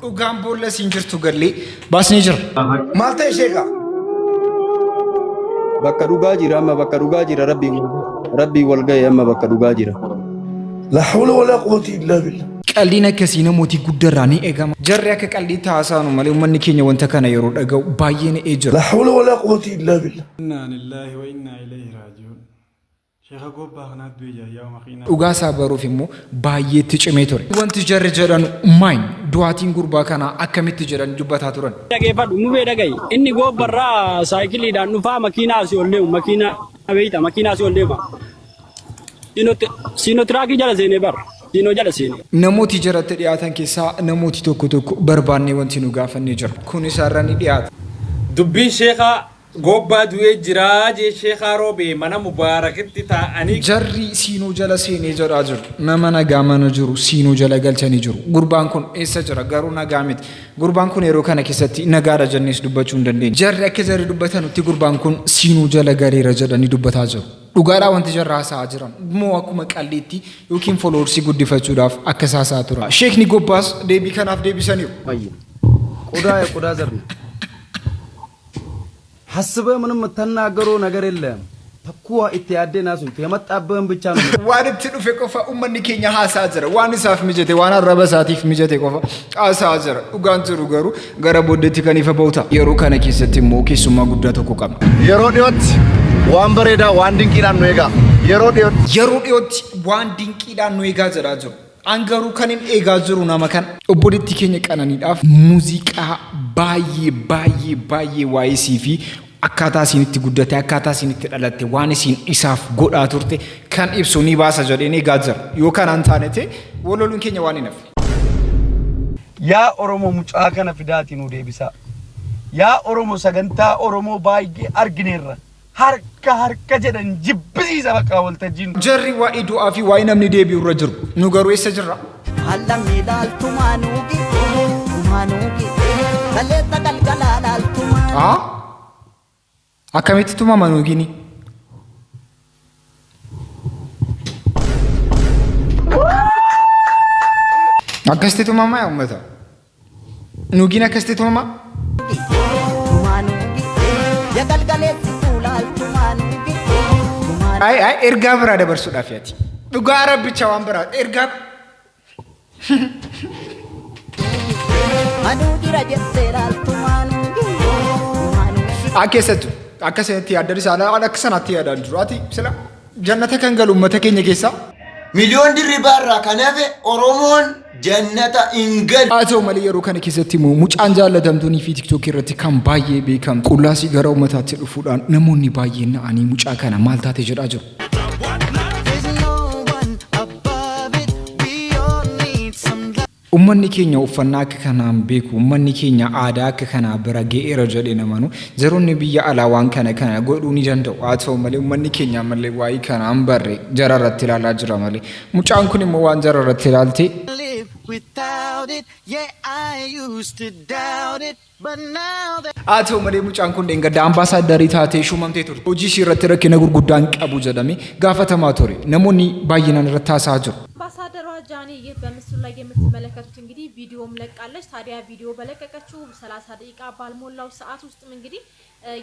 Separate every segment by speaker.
Speaker 1: Ugambola sinjirtu gallee baasnee jira.
Speaker 2: Maal ta'e sheeka?
Speaker 3: Bakka dhugaa jira amma bakka dhugaa jira rabbii wal ga'e amma bakka dhugaa jira.
Speaker 2: La hawla wala quwwata illa billah.
Speaker 1: Qalliin akkasii namooti guddarraa ni eegama. Jarri akka qallii taasisan malee uummanni keenya wanta kana yeroo dhaga'u baay'ee ni eejjira.
Speaker 2: La hawla wala quwwata illa billah.
Speaker 4: Inna lillahi wa inna ilayhi raji'un. Sheekha gobbaa kanaat beeja yaa makiina.
Speaker 1: Dhugaa isaa baruuf immoo baay'eetti cimee ture. Wanti jarri jedhan maayin du'aatiin gurbaa kana akkamitti jedhan dubbataa turan.
Speaker 5: Dhageeffadhu nu bee dhaga'i inni gobbarraa saayikiliidhaan dhufaa makiinaa asii ol deemu makiinaa beeyta makiinaa asii ol deema. Siinootiraakii jala seenee bara. Siino jala seenee.
Speaker 1: Namooti jaratti dhiyaatan keessaa namooti tokko barbaannee wanti nu gaafannee jira. Kun isaarra ni dhiyaata.
Speaker 6: Dubbiin sheekhaa gobbaa du'ee jira jee sheekhaa roobee mana mubaarakitti taa'anii.
Speaker 1: Jarri siinoo jala seenee jedhaa jiru. Nama nagaa mana jiru siinoo jala galchanii jiru. Gurbaan kun eessa jira garuu nagaa miti. Gurbaan kun yeroo kana keessatti nagaadha jennees dubbachuu hin dandeenye. Jarri akka jarri dubbatanutti gurbaan kun siinoo jala gareera jedhanii dubbataa jiru. Dhugaadhaa wanti jarri haasa'aa jiran moo akkuma qalliitti yookiin foloorsii guddifachuudhaaf akka haasa'aa turan. Sheekni gobbaas deebii kanaaf deebisaniiru.
Speaker 3: Qodaa zarni. Hasbee ምንም ተናገሮ ነገር የለም ተኩዋ ኢትያደና ሱት የመጣበን ብቻ ነው
Speaker 1: ዋንት ዱፌ ቆፋ ኡመኒ ኬኛ ሃሳ ጀረ ዋን ሳፍ ሚጀቴ ዋን ረበሳቲፍ ሚጀቴ ቆፋ ሃሳ ጀረ ኡጋንቱ ገሩ ገረ ቦደቲ ከኒፈ ቦታ የሩ ከነ ኬሰቲ ሞ ኬሱማ ጉዳ ተቆቀም
Speaker 2: የሮ ዲዮት ዋን በሬዳ ዋን ድንቂዳን ነው ይጋ የሮ ዲዮት
Speaker 1: ዋን ድንቂዳን ነው ይጋ ጀራጆ አንገሩ ከነን ኤጋ ጅሩ ናመከን ኦቦዲቲ ኬኛ ቀናኒዳፍ ሙዚቃ ባዬ ዋይሲፊ akkaataa isinitti guddate akkaataa isinitti dhalatte waan isin isaaf godhaa turte kan ibsu ni baasa jedheen eegaa jira yoo kanaan taanete waloluun keenya waan hin hafne.
Speaker 3: Yaa Oromoo mucaa kana fidaatiin nu deebisaa. Yaa Oromoo sagantaa Oromoo baay'ee argineerra. Harka jedhan jibbisiisa bakka waltajjiin.
Speaker 1: Jarri waa'ee du'aa fi waa'ee namni deebi'u irra jiru. Nu garuu eessa jirra?
Speaker 7: Hallamni dhaaltumaa nuugi. Kaleessa galgalaa dhaaltumaa.
Speaker 1: Akkamitti tumama nuugini? Akkasitti tumama yaa uummata? Nuugini akkasitti tumama? Ay ergaa biraa dabarsuudhaaf yaati. Dhugaa rabbicha waan biraa ergaa. Akkasatu. Akkasatti yaaddan isaanii akka sanatti yaadan duraati sila jannata kan galu uummata keenya keessaa
Speaker 2: miliyoon dirribaarraa kan hafe Oromoon jannata hin galu.
Speaker 1: Haa ta'u malee yeroo kana keessatti immoo mucaan jaallatamtuunii fi tiktookii irratti kan baay'ee beekamu qullaasii gara uummataatti dhufuudhaan namoonni baay'een na'anii mucaa kana maal taate jedhaa jiru. Uummanni keenya uffannaa akka kanaan beeku uummanni keenya aadaa akka kanaa bira ga'eera jedhee namanu zeroonni biyya alaa waan kana godhuu ni danda'u haa ta'u malee uummanni keenya malee waa'ee kanaan barre jara irratti ilaalaa jira malee mucaan kun immoo waan jara irratti ilaalte haa ta'u malee mucaan kun dheengadda ambaasaaddaarii taatee shuumamtee turte hojii ishii irratti rakkina gurguddaan qabu jedhamee gaafatamaa ture namoonni baay'inaan irratti haasa'aa jiru.
Speaker 8: አምባሳደሯ ጃኒ ይህ በምስሉ ላይ የምትመለከቱት እንግዲህ ቪዲዮም ለቃለች። ታዲያ ቪዲዮ በለቀቀችው 30 ደቂቃ ባልሞላው ሰዓት ውስጥም እንግዲህ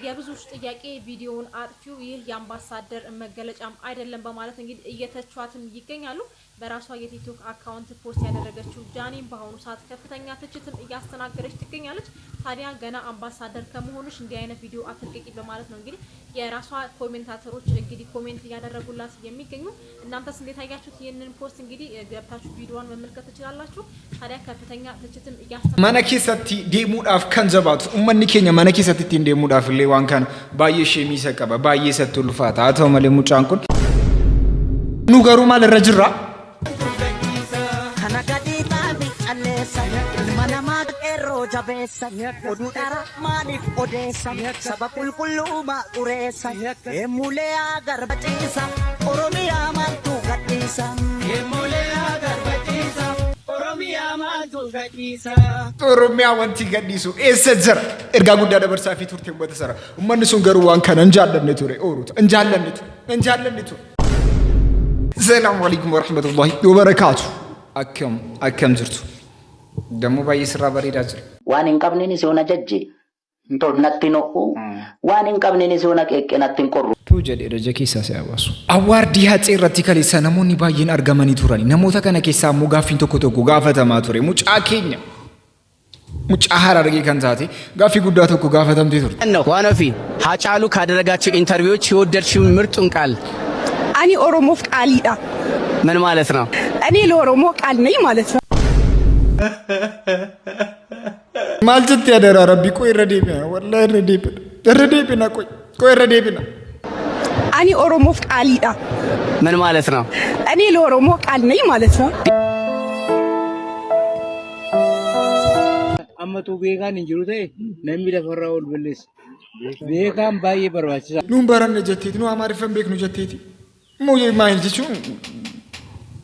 Speaker 8: የብዙዎች ጥያቄ ቪዲዮውን አጥፊው ይህ የአምባሳደር መገለጫም አይደለም በማለት እንግዲህ እየተቿትም ይገኛሉ። በራሷ የቲክቶክ አካውንት ፖስት ያደረገችው ጃኒም በአሁኑ ሰዓት ከፍተኛ ትችትም እያስተናገደች ትገኛለች። ታዲያ ገና አምባሳደር ከመሆንሽ እንዲህ አይነት ቪዲዮ አትልቀቂ በማለት ነው እንግዲህ የራሷ ኮሜንታተሮች እንግዲህ ኮሜንት ያደረጉላት የሚገኙ። እናንተስ እንዴት አያችሁት? ይሄንን ፖስት እንግዲህ ገብታችሁ ቪዲዮውን መመልከት ትችላላችሁ። ታዲያ ከፍተኛ ትችትም እያስተናገደች
Speaker 1: መነኪሰቲ ዴሙዳፍ ከንዘባቱ ኡመኒ ኬኛ መነኪሰቲ ዴሙዳፍ illee waan kana baay'ee sheemisa qaba baay'ee sattu ulfaata haa ta'u malee mucaan kun nu garuu maal irra jirra Oromiyaa wanti gadhiisu eessa jira ergaa guddaa dabarsaa fi turte uummata sara uummanni sun garuu waan kana hin jaallanne ture ooruta hin jaallanne ture. Assalamu alaikum warahmatullahi wabarakatuh. Akkam jirtu ደግሞ ባይስራ በሬዳች
Speaker 7: ዋን እንቀብኔኒ ሲሆነ ጀጄ ነትኖ ዋን እንቀብኔኒ ሲሆነ ቄቄ ነትንቆሩ
Speaker 1: ቱጀድ ረጀ ኬሳ ሲያባሱ አዋርዲ ሀጼ ረቲ ከሌሳ ነሞኒ ባይን አርገመኒ ቱራኒ ነሞታ ከነ ኬሳ ሙጋፊን ቶኮ ቶኮ ጋፈተማ ቱሬ ሙጫ ኬኛ ሙጫ ሐራርጌ ከንዛቴ ጋፊ ጉዳ ቶኮ ጋፈተምቴ ቱር
Speaker 9: ነው ዋነፊ ሀጫሉ ካደረጋቸው ኢንተርቪዎች የወደድሽው ምርጡን ቃል
Speaker 10: አኒ ኦሮሞ ቃሊዳ
Speaker 9: ምን ማለት ነው?
Speaker 10: እኔ ለኦሮሞ ቃል ነኝ ማለት ነው።
Speaker 1: ማልጭት ያደራ ረቢ ቆይ ረዴብና ወላሂ ረዴብና ቆይ ረዴብና
Speaker 10: አኒ ኦሮሞ ቃሊዳ
Speaker 9: ምን ማለት ነው?
Speaker 10: እኔ ለኦሮሞ ቃል ነኝ ማለት ነው።
Speaker 9: አመቱ ቤጋን እንጅሩቴ ነሚ ለፈራውል ብልስ ቤጋን ባይ በርባቻ
Speaker 1: ኑን በረነ ጀቴት ነው አማሪፈን ቤክ ነው ጀቴት ሞዬ ማይል ጅቹ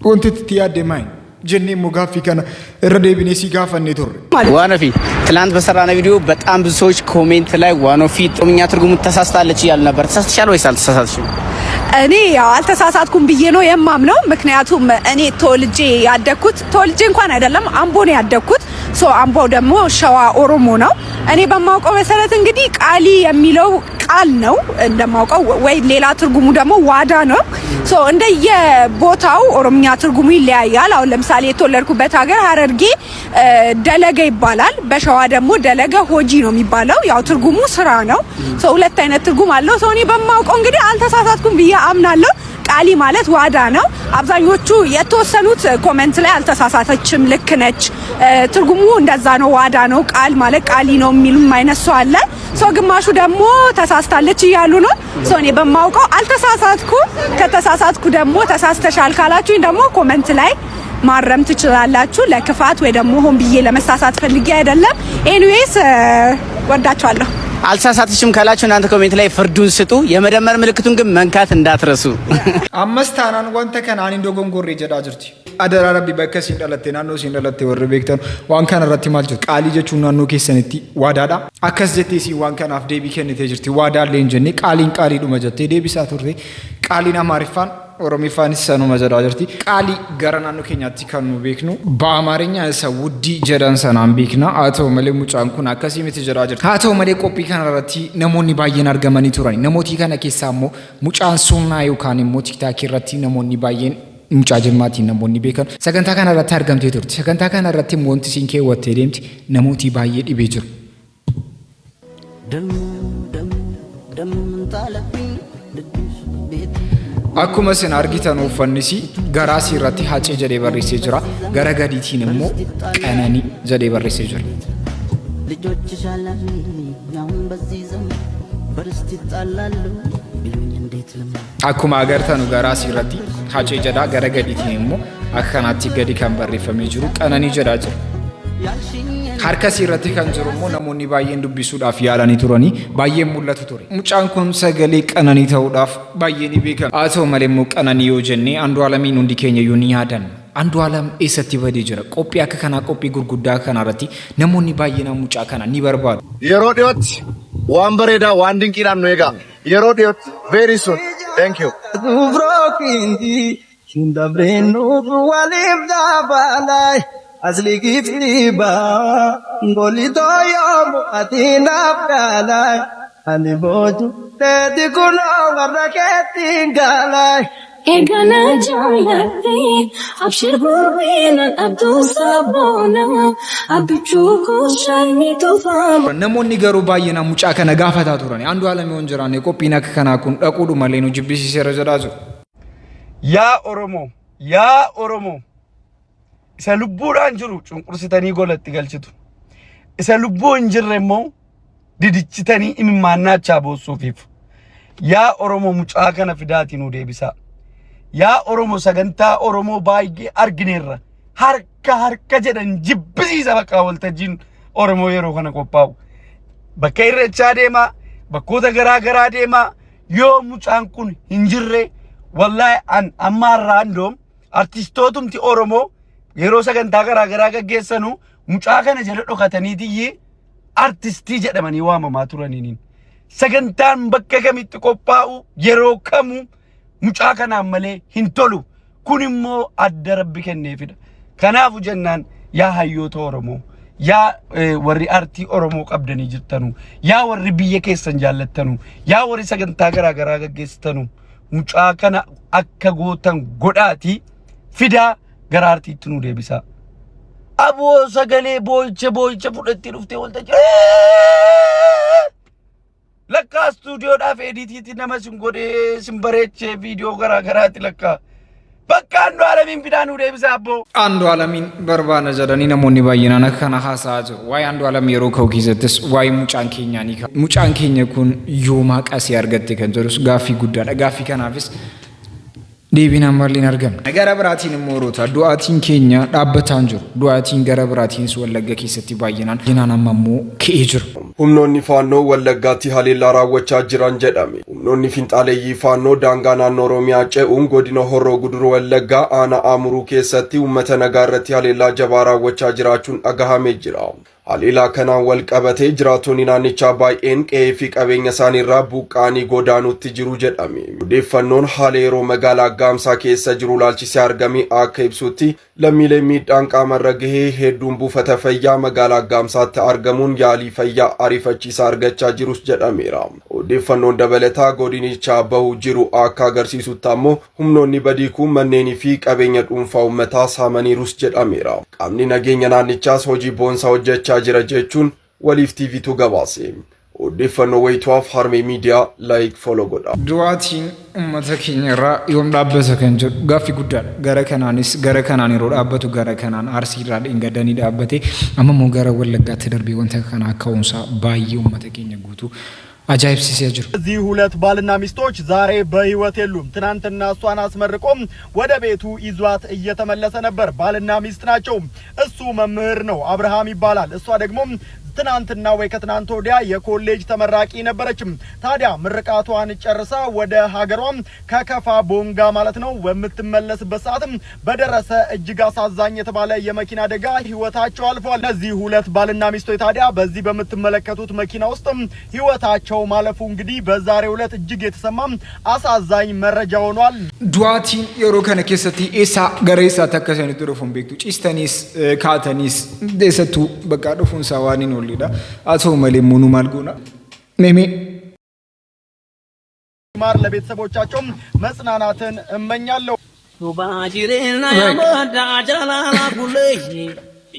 Speaker 1: ወንት ትያደ ማይ ጀኔ ሙጋፊ ከነ ረዴብኔ ሲጋፈን ኔቶር
Speaker 9: ዋነፊ ትላንት በሰራና ቪዲዮ በጣም ብዙ ሰዎች ኮሜንት ላይ ዋነፊ ኦሮምኛ ትርጉሙ ተሳስታለች ይላል ነበር። ተሳስተሻል ወይስ አልተሳሳትሽም?
Speaker 10: እኔ ያው አልተሳሳትኩም ብዬ ነው የማምነው። ምክንያቱም እኔ ተወልጄ እንኳን አይደለም አምቦ ነው ያደግኩት። አምቦ ደግሞ ሸዋ ኦሮሞ ነው። እኔ በማውቀው መሰረት እንግዲህ ቃሊ የሚለው ቃል ነው እንደማውቀው፣ ወይ ሌላ ትርጉሙ ደግሞ ዋዳ ነው። እንደየቦታው ኦሮምኛ ትርጉሙ ይለያያል። አሁን ለምሳሌ የተወለድኩበት ሀገር ሀረርጌ ደለገ ይባላል። በሸዋ ደግሞ ደለገ ሆጂ ነው የሚባለው። ያው ትርጉሙ ስራ ነው። ሁለት አይነት ትርጉም አለው። እኔ በማውቀው እንግዲህ አልተሳሳትኩም ብዬ አምናለሁ። ቃሊ ማለት ዋዳ ነው። አብዛኞቹ የተወሰኑት ኮሜንት ላይ አልተሳሳተችም ልክ ነች ትርጉሙ እንደዛ ነው ዋዳ ነው ቃል ማለት ቃሊ ነው የሚሉም አይነሱ አለ። ግማሹ ደግሞ ተሳስታለች እያሉ ነው። እኔ በማውቀው አልተሳሳትኩም። ከተሳሳትኩ ደግሞ ተሳስተሻል ካላችሁኝ ደግሞ ኮሜንት ላይ ማረም ትችላላችሁ። ለክፋት ወይ ደግሞ ሆን ብዬ ለመሳሳት ፈልጌ አይደለም። ኤኒዌይስ ወዳችኋለሁ።
Speaker 9: አልተሳሳትሽም ካላችሁ እናንተ ኮሜንት ላይ ፍርዱን ስጡ። የመደመር ምልክቱን ግን መንካት እንዳትረሱ።
Speaker 1: አመስታናን ወንተ ከናን እንደጎንጎሬ ጀዳ ጅርቲ አደራ ረቢ በከሲ እንደለቴ ናኖ ሲንደለቴ ወር ቤክተን ዋን ካን ረቲ ማልጅ ቃሊ ጀቹ ናኖ ኬሰንቲ ዋዳዳ አከስ ጀቴ ሲ ዋን ካን አፍ ዴቢ ከነቴ ጅርቲ ዋዳ ለንጀኔ ቃሊን ቃሊ ዱ መጀቴ ዴቢሳ ቱሬ ቃሊና ማሪፋን ኦሮሚፋን ሰኑ መጀዳ ጅርቲ ቃሊ ገረናኑ ኬኛቲ ከኑ ቤክኑ በአማርኛ ሰውዲ ጀዳን ሰናን ቤክና አቶ መሌ ሙጫንኩን አከሲ ምትጀዳ ጅርቲ አቶ መሌ ቆፒ ካን ረቲ ነሞኒ ባየን አርገመኒ ቱራኒ ነሞቲ ካነ ኬሳሞ ሙጫን ሱና ዩካን ሞቲክታኪ ረቲ ነሞኒ ባየን ሙጫ ጀማቲ ነሞኒ ቤከን ሰገንታ ካነ ረቲ አርገምቴ ቱርቲ ሰገንታ ካነ ረቲ ሞንቲ ሲንኬ ወቴ ዴምቲ ነሞቲ ባየ ዲቤጅሩ ደም ታለቢ akkuma isin argitan uffannisi garaasii irratti hacee jedhee barreessee jira gara gadiitiin immoo qananii jedhee barreessee jira. akkuma agartanu garaasii irratti hacee jedhaa gara gadiitiin immoo akka kanaatti gadi kan barreeffamee jiru qananii jedhaa jira. harkasii irratti kan jiru immoo namoonni baay'een dubbisuudhaaf yaalanii turanii baay'een mul'atu ture. Mucaan kun sagalee qananii ta'uudhaaf baay'ee ni beekama. haa ta'u malee immoo qananii yoo jennee Andu'aalamiin hundi keenya yoo ni yaadan Andu'aalam eessatti badee jira? Qophii akka kanaa qophii gurguddaa kana irratti namoonni baay'een mucaa kana ni barbaadu.
Speaker 2: yeroo dhiyootti waan bareedaa waan dinqiidhaan nu eegaa. yeroo dhiyootti very soon. Thank you. asli kitiba ngolito yomu atina galai ani boju tedi kuno waraketi galai egana jalati abshir burbina abdu sabona abichuko shani tofam
Speaker 1: namoonni garuu baay'ina mucaa kana gaafataa turani Andu'aalam yoon jiraanne qophiin akka kanaa kun dhaquudhu malee nu jibbisiiseera jedhaa jiru.
Speaker 3: yaa oromo isa lubbuudhaan jiru cunqursitanii golatti galchitu. isa lubbuu hin jirre immoo didichitanii imimmaannaachaa boossuufiif. yaa oromo mucaa kana fidaatii nu deebisaa. yaa oromo sagantaa oromoo baay'ee argineerra harka jedhan jibbisiisa bakka waltajjiin oromoo yeroo kana qophaa'u. bakka irreechaa deemaa bakkoota garaa deemaa yoo mucaan kun hin jirre wallahi amma raandoom artistootumti oromoo yeroo sagantaa garaa gaggeessanu mucaa kana jala dhokataniitii artistii jedhamanii waamamaa turaniin. sagantaan bakka kamitti qophaa'u yeroo kamu mucaa kanaan malee hin tolu. kun immoo adda rabbi kenneefidha. kanaafu jennaan yaa hayyoota Oromoo yaa warri artii Oromoo qabdanii jirtanu yaa warri biyya keessan jaallattanu yaa warri sagantaa garaa garaa gaggeessitanu mucaa kana akka gootan godhaati fidaa gara artiitti nu deebisa aboo sagalee boo'icha fudhattee dhuftee waltajjii lakka stuudioodhaaf editiitti nama sin godhee sin bareechee viidiyoo garaa garaatti lakka bakka አንዱ ዓለሚን ፊዳ nu deebisa abbo
Speaker 1: አንዱ ዓለሚን barbaana jedhanii namoonni baay'inaan akka kana haasa'aa jiru waa'ee አንዱ ዓለም yeroo ka'u keessattis waa'ee mucaan keenyaa ni ka'a mucaan keenya kun yooma qasii argatte kan jedhus gaaffii guddaadha gaaffii kanaafis deebiin ammallee argamna gara biraatiin immoo roota du'aatiin keenya dhaabbataan jiru du'aatiin gara biraatiinis wallagga keessatti baay'inaan amma immoo ka'ee jiru
Speaker 11: humnoonni faannoo wallaggaatti haleellaa raawwachaa jiran jedhame humnoonni finxaaleeyyii faannoo daangaa naannoo Oromiyaa ce'uun godina Horroo Guduruu Wallaggaa aanaa Amuruu keessatti uummata nagaa irratti haleellaa jabaa raawwachaa jiraachuun dhagahamee jira haleellaa kanaan wal qabatee jiraattonni naannichaa baay'een qe'ee fi qabeenya isaaniirraa buqqaanii godaanutti jiru jedhame odeeffannoon haala yeroo magaalaa Gaamsaa keessa jiru laalchisee argame akka ibsutti lammiilee miidhaan qaamarra gahee hedduun buufata fayyaa magaalaa Gaamsaatti argamuun yaalii fayyaa ariifachiisaa argachaa jirus jedhameera odeeffannoon dabalataa godinichaa bahu jiru akka agarsiisutti ammoo humnoonni badii kun manneenii fi qabeenya dhuunfaa uummataa saamaniirus jedhameera qaamni nageenya naannichaas hojii boonsaa hojjechaa jira jechuun waliif TVtu gabaase odeeffannoo wayituuf harmee miidiyaa like follow godha
Speaker 1: du'aatiin uummata keenya irraa yoom dhaabbata kan jedhu gaaffii guddaadha gara kanaan yeroo dhaabbatu gara kanaan arsii irraa dhingadanii dhaabbate amma immoo gara wallaggaatti darbee wanta kana akka uumsaa baay'ee uummata keenya guutuu አጃይብሲስ ያጅሩ
Speaker 3: እዚህ ሁለት ባልና ሚስቶች ዛሬ በህይወት የሉም ትናንትና እሷን አስመርቆም ወደ ቤቱ ይዟት እየተመለሰ ነበር ባልና ሚስት ናቸው እሱ መምህር ነው አብርሃም ይባላል እሷ ደግሞ ትናንትና ወይ ከትናንት ወዲያ የኮሌጅ ተመራቂ ነበረችም ታዲያ ምርቃቷን ጨርሳ ወደ ሀገሯም ከከፋ ቦንጋ ማለት ነው ወምትመለስበት ሰዓትም በደረሰ እጅግ አሳዛኝ የተባለ የመኪና አደጋ ህይወታቸው አልፏል እነዚህ ሁለት ባልና ሚስቶች ታዲያ በዚህ በመትመለከቱት መኪና ውስጥ ህይወታቸው ማለፉ እንግዲህ በዛሬው ዕለት እጅግ የተሰማ አሳዛኝ መረጃ ሆኗል
Speaker 1: ዱአቲን የሮ ከነ ከሰቲ ኤሳ ገሬሳ ተከሰኒ ጥሩፉን ቤቱ ጭስተኒስ ካተኒስ ደሰቱ በቃ ዱፉን ሳዋኒን ሊዳ አቶ መሌሙኑ ማልጎና ሜሜ
Speaker 3: ማር ለቤተሰቦቻቸው መጽናናትን እመኛለሁ
Speaker 12: ሱባጂሬና ያማዳ ጃላላ ኩለይ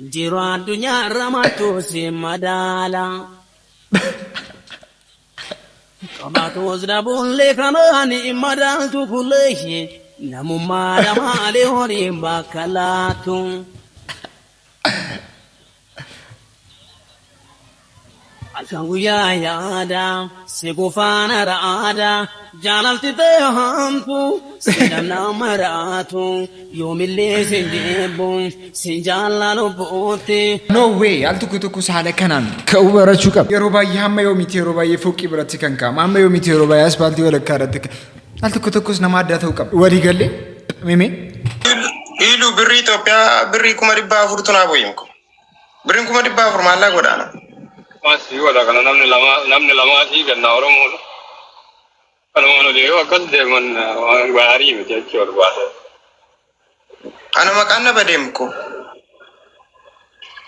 Speaker 12: እንጂሮ አዱኛ ረማቶ ሲማዳላ ቀማቶ ዝዳቡን ለካናኒ ማዳንቱ ኩለይ ነሙማ ደማሌ ሆሪ ባከላቱ Ashanguya yada segofana raada jalalti tehampu sinjana maratu yomille sinjebun sinjalalo bote
Speaker 1: no way altukutuku sala kanan ከኡበራቹ ቀብ የሮባይ ያመዮ ሚት የሮባይ የፎቂ ብረት ከንካ ማመዮ ሚት የሮባይ አስፋልት ወለካረት altukutuኩስ ነማዳተው ቀብ ወዲ ገሌ ሜሜ
Speaker 13: ኢሉ ብሪ ኢትዮጵያ ብሪ ኩመዲባ ፉርቱና ቦይምኩ ብሪን ኩመዲባ ፉር ማላ ጎዳና Masih wala kana namne lama sih kan Oromo no. Oromo deo akan deman bahari meti acor bahasa. Ana makanna bademko.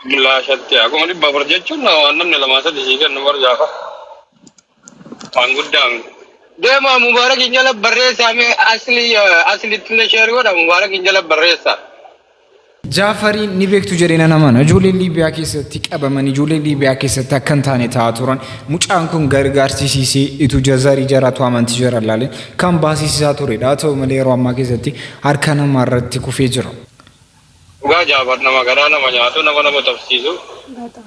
Speaker 13: Bila satya aku mari babar jecun na namne lama sa disi kan nomor jafa. Panggudang. Dema Mubarak injala barresa me asli tunne shehri wada Mubarak injala barresa.
Speaker 1: Jafari nibektu jedena namana jole Libya keessatti qabaman jole Libya keessatti akkantane taaturan mucaan kun gargaarsisiisi itu jazari jaratu amanti jarallale kan baasisiisa ture daato maleero amma keessatti harka namarratti kufee jira
Speaker 13: uga Jafar nama gara nama nyaatu nama tafsiisu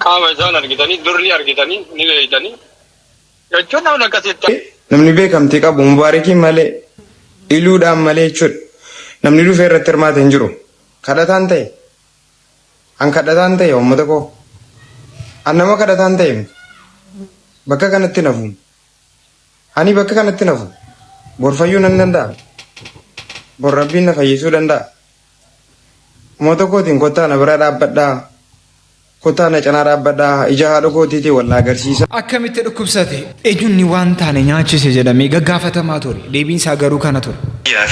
Speaker 13: qaama isaan argitani durri argitani ni beeytani jechuun nama akkasitti
Speaker 14: namni beekamtii qabu Mubarakiin malee iluudhaan malee jechuudha namni dhufee irratti hirmaate hin jiru kadhataan ta'e an kadhataan ta'e uummata koo an nama kadhataan ta'e bakka kanatti nafu ani bakka kanatti nafu bor fayyuu nan danda'a bor rabbiin na fayyisuu danda'a uummata kootiin kottaa na bira dhaabbadhaa kottaa na cinaa dhaabbadhaa ija haadha kootiitii wal agarsiisa.
Speaker 1: Akkamitti dhukkubsate eenyuun waan taane nyaachise jedhamee gaggaafatamaa ture deebiin isaa garuu kana ture.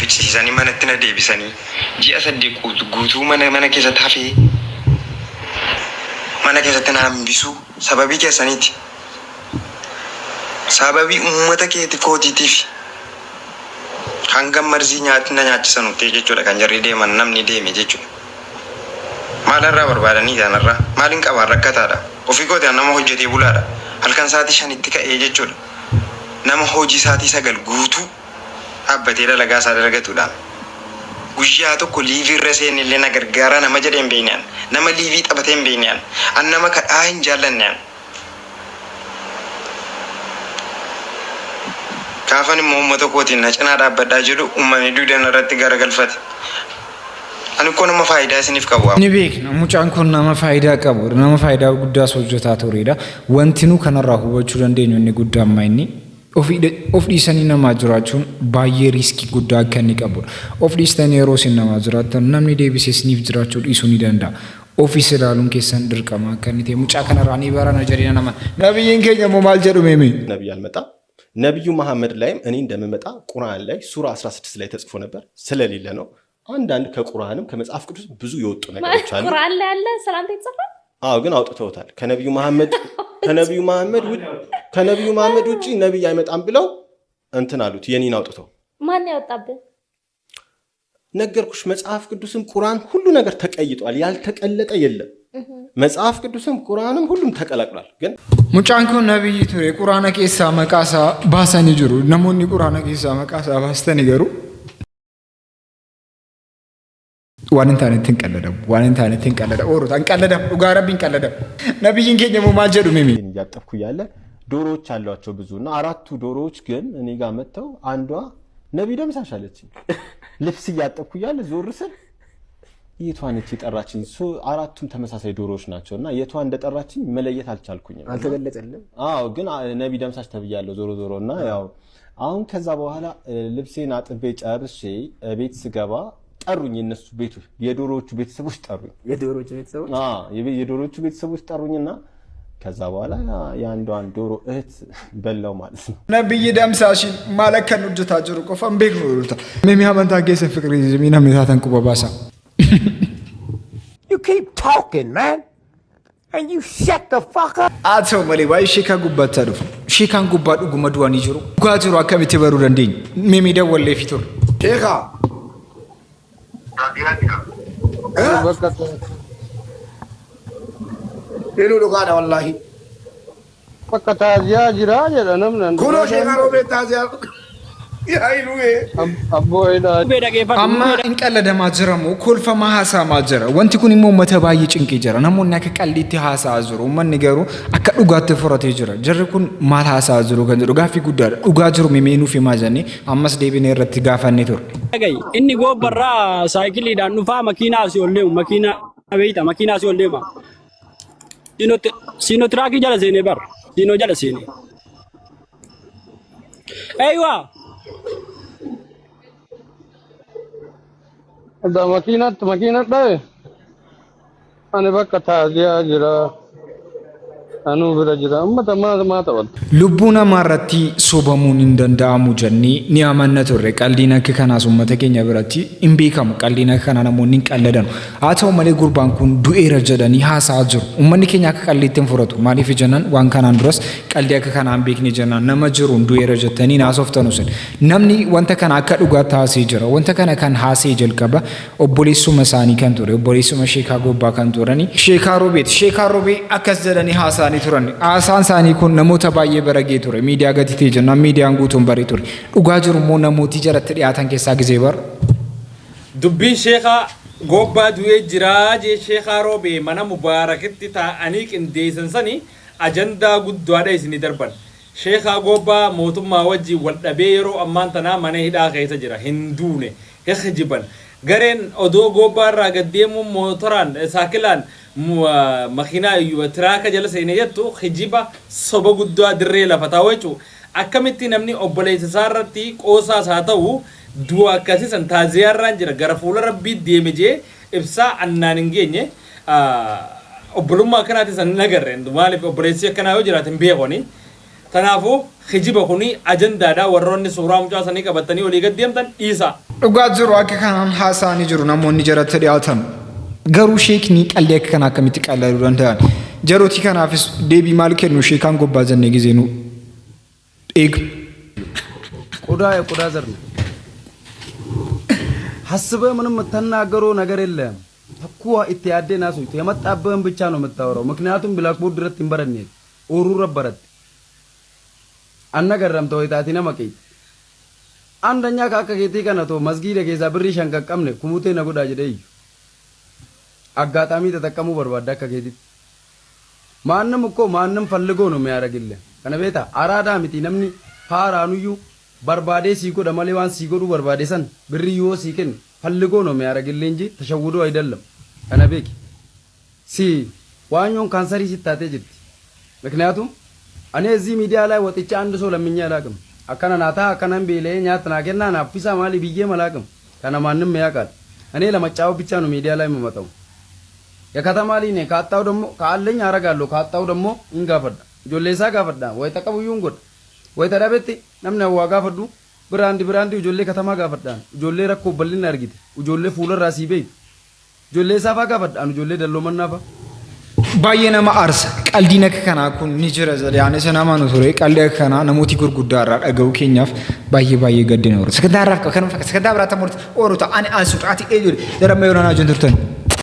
Speaker 14: Fichisiisanii manatti na deebisanii ji'a 8 guutuu mana keessatti hafee
Speaker 13: mana keessatti na hambisu sababii keessaniiti. Sababii uummata keetii kootiitiif hanga marzii na nyaachisan uttee jechuudha kan jarri deeman namni deeme jechuudha. Maalirraa barbaadanii kanarraa maaliin qabaan rakkataadha. Ofii kootii nama hojjetee bulaadha. Halkan sa'aatii 5tti ka'ee jechuudha. Nama hojii sa'aatii 9 guutuu dhaabbatee dalagaa isaa dalagatudha. Guyyaa tokko liivii irra seenee illee na gargaara nama jedhee hin beekneen. Nama liivii taphatee hin beekneen. An nama kadhaa hin jaallanneen. Kaafan immoo uummata kootiin na cinaa dhaabbadhaa jedhu uummanni duudhan irratti garagalfate. Ani kun nama faayidaa isiniif qabu.
Speaker 1: Ni beekna mucaan kun nama faayidaa qabu. Nama faayidaa guddaa hojjetaa turedha. Wanti nu kanarraa hubachuu dandeenyu inni guddaan maayini. Of dhiisanii namaa jiraachuun baay'ee riiskii guddaa akka inni qabudha. Of dhiistanii yeroo isin namaa jiraattan namni deebisee isiniif jiraachuu dhiisuu ni danda'a. Ofiis ilaaluun keessan dirqama akka inni ta'e mucaa kanarraa ni barana jedhina nama. Nabiyyiin keenya immoo maal jedhu meemi?
Speaker 15: ነብዩ አልመጣ ነብዩ መሐመድ ላይም እኔ እንደምመጣ ቁርአን ላይ ሱራ 16 ላይ ተጽፎ ነበር ስለሌለ ነው። አንዳንድ ከቁርአንም ከመጽሐፍ ቅዱስ ብዙ የወጡ ነገሮች አሉ።
Speaker 8: ቁርአን ላይ አለ ሰላም ተጽፏል።
Speaker 15: አዎ ግን አውጥተውታል። ከነብዩ መሐመድ ውጪ ነብይ አይመጣም ብለው እንትን አሉት። የኔን አውጥተው
Speaker 8: ማን ያወጣብህ?
Speaker 15: ነገርኩሽ። መጽሐፍ ቅዱስም ቁርአን ሁሉ ነገር ተቀይጧል። ያልተቀለጠ የለም። መጽሐፍ ቅዱስም ቁርአንም ሁሉም ተቀላቅሏል። ግን
Speaker 1: ሙጫን ኮ ነብይ ቱሬ ቁርአን ከሳ መቃሳ ባሰን ይጅሩ ነሞኒ ቁርአን ከሳ መቃሳ ባስተን ይገሩ ዋንንታነትን ቀለደ ኦሩት አንቀለደ ኡጋራብን ቀለደ ነብይን ከኘሙ ማጀዱ ሚሚ
Speaker 15: ያጠፍኩ ያለ ዶሮዎች አሏቸው ብዙና አራቱ ዶሮዎች ግን እኔ ጋር መተው አንዷ ነብይ ደምሳሻለች። ልብስ ያጠፍኩ ያለ ዞር ስል የቷን እቺ ጠራችኝ። አራቱም ተመሳሳይ ዶሮዎች ናቸውና የቷን እንደጠራችኝ መለየት አልቻልኩኝም።
Speaker 9: አልተገለጸልም።
Speaker 15: አዎ ግን ነብይ ደምሳሽ ተብያለሁ ዞሮና ያው አሁን ከዛ በኋላ ልብሴን አጥቤ ጨርሼ ቤት ስገባ ጠሩኝ። እነሱ ቤቱ የዶሮዎቹ ቤተሰቦች ጠሩኝ። የዶሮዎቹ ቤተሰቦች ጠሩኝና ከዛ በኋላ ያንዷን ዶሮ እህት በላው ማለት ነው።
Speaker 1: ነብይ ደምሳሽን ማለከን ወጅታ ጅሩ ቆፈን ቤክ ነው ይሉታ ሚያመንታ ጌሰ ፍቅር ይዝሚና መታተን ቁባባሳ
Speaker 16: You keep talking, man. And you shut the fuck up.
Speaker 1: አቶ መሌባይ ሺካ ጉባት ታዱፍ ሺካን ጉባዱ ጉመዱዋን ይጅሩ ጓጅሩ አከሚት በሩ ደንዴኝ ሚሚ ደወለ ፊቱር
Speaker 16: ሼኻ ሌሉ ሉጋና ወላሂ
Speaker 3: በቃ ታዚያ ጅራ ጀረነም ነን
Speaker 16: ኩሎ ሼኻ ሮቤ ታዚያ
Speaker 1: amma inqallada maajiramu kolfama haasaa maajira wanti kun immoo mata baay'ee cinqee jira namoonni akka qalliitti haasaa jiru manni garuu akka dhugaatti furatee jira jarri kun maal haasaa jiru kan jedhu gaaffii guddaadha dhugaa jiru mimeenuu fi maajanii ammas deebinee irratti gaafannee ture.
Speaker 5: Inni gobbarraa saayikiliidhaan dhufaa makiinaa asii ol deemu makiinaa asii ol deema siinotiraakii jala seenee bar siinoo jala seenee. Eeywa.
Speaker 3: Da makina dai ane bakka taziya jira anu bira jira amma tamma ta wal
Speaker 1: lubbuu namaarratti sobamuun hin danda'amu jennee ni amanna turre qaldiin akka kanaas uummata keenya biratti hin beekamu qaldiin akka kana namoonni hin qalladan haa ta'u malee gurbaan kun du'eera jedhanii haasaa jiru uummanni keenya akka qalliitti hin furatu maaliif jennan waan kanaan duras qaldii akka kanaan beekne jennaan nama jiruun du'eera jettanii naasoftanu sin namni wanta kana akka dhugaatti haasee jira wanta kana kan haasee jalqaba obboleessuma isaanii kan ture obboleessuma sheekaa gobbaa kan turani sheekaa roobee akkas jedhanii haasaa turan haasaan isaanii kun namoota baay'ee baragee ture miidiyaa gatitee jennaan miidiyaan guutuun baree ture dhugaa jiru immoo namooti jaratti dhiyaatan keessaa gizee bar
Speaker 6: dubbiin sheekaa gobbaa du'ee jiraa jee sheekaa roobee mana mubaarakitti taa'anii qindeessan sanii ajandaa guddaadha isinii darban sheekaa gobbaa mootummaa wajjin wal dhabee yeroo ammaan tanaa mana hidhaa keessa jira hin duune hijiban gareen odoo gobbaa irraa gaddeemuun mootoraan saakilaan makiinaa tiraaka jala seenee jettu hijiba soba guddaa dirree lafa taa'u jechuudha. Akkamitti namni obboleessa isaa irratti qoosaas haa ta'u du'a akkasiisan taaziyaarraan jira gara fuula rabbii deeme jee ibsaa annaan hin geenye obbolummaa akkanaati san hin agarre maaliif obboleessi akkanaa yoo jiraate hin beekoni. Kanaafuu hijiba kuni ajandaadhaa warroonni suuraa mucaa sanii qabatanii olii gad deemtan dhiisa.
Speaker 1: Dhugaa jiru akka kanaan haasaanii jiru namoonni jaratti dhiyaatan. Garuu sheekni qallee akka kana akkamitti qalladuu danda'an Jarooti kanaafis deebii maal kennu sheekaan gobbaa jennee gizeenu eeg.
Speaker 3: ቆዳ ዘር ነው ሐስበህ ምንም ተናገረው ነገር የለም ተኩዋ ኢትያደና ሶይቶ የመጣበህን ብቻ ነው የምታወራው ምክንያቱም ብላክቦርድ ድረስ ይንበረኔ ኦሩ ረበረት አነገረም ተወይታቲና መቀይ አንደኛ ካከጌቲ ከነቶ መስጊድ ገዛ ብሪ ሸንቀቀምነ ኩሙቴ ነጉዳ ጀደይ አጋጣሚ ተጠቀሙ በርባዳ ከጌቲ ማንንም እኮ ማንንም ፈልጎ ነው የሚያረግልህ ከነቤታ አራዳ ሚቲ ነምኒ ፋራኑዩ በርባዴ ሲጎ ደማሌዋን ሲጎዱ በርባዴ ሰን ብሪዮ ሲከን ፈልጎ ነው የሚያረግልህ እንጂ ተሸውዶ አይደለም ከነቤክ ሲ ዋኞን ካንሰሪ ሲታቴ ጅት ምክንያቱም እኔ እዚህ ሚዲያ ላይ ወጥቼ አንድ ሰው ለምኛ አላቅም አከና ናታ አከናም ቤሌ ኛት ናገና ናፊሳ ማሊ ብዬ መላቅም ከነ ማንንም ያቃል እኔ ለመጫው ብቻ ነው ሚዲያ ላይ መመጣው የከተማ ልጅ ነኝ ካጣው ደሞ ካለኝ አረጋለሁ ካጣው ደሞ እንጋፈዳ ጆሌሳ ጋፈዳ ወይ ተቀቡዩን ጎድ ወይ ተዳበቲ ነምነ ዋጋ ፈዱ ብራንዲ ጆሌ ከተማ ጋፈዳ ጆሌ ረኮ በልን አርጊት ጆሌ ፉለ ራሲ ቤት ጆሌ ሳፋ ጋፈዳ ጆሌ ደሎ መናፋ
Speaker 1: ባየነ ማአርስ ቀልዲነክ ከና ኩን ንጅረ ዘዳነ ሰናማ ነው ሶሬ ቀልዲነክ ከና ነሞቲ ጉርጉዳራ አገው ኬኛፍ ባየ ገድ ነው ስከዳራፍ ከነፈ ስከዳብራ ተሞርት ኦሩታ አኔ አንሱጣቲ ኤጁ ደረመ yoona ጀንቱርተን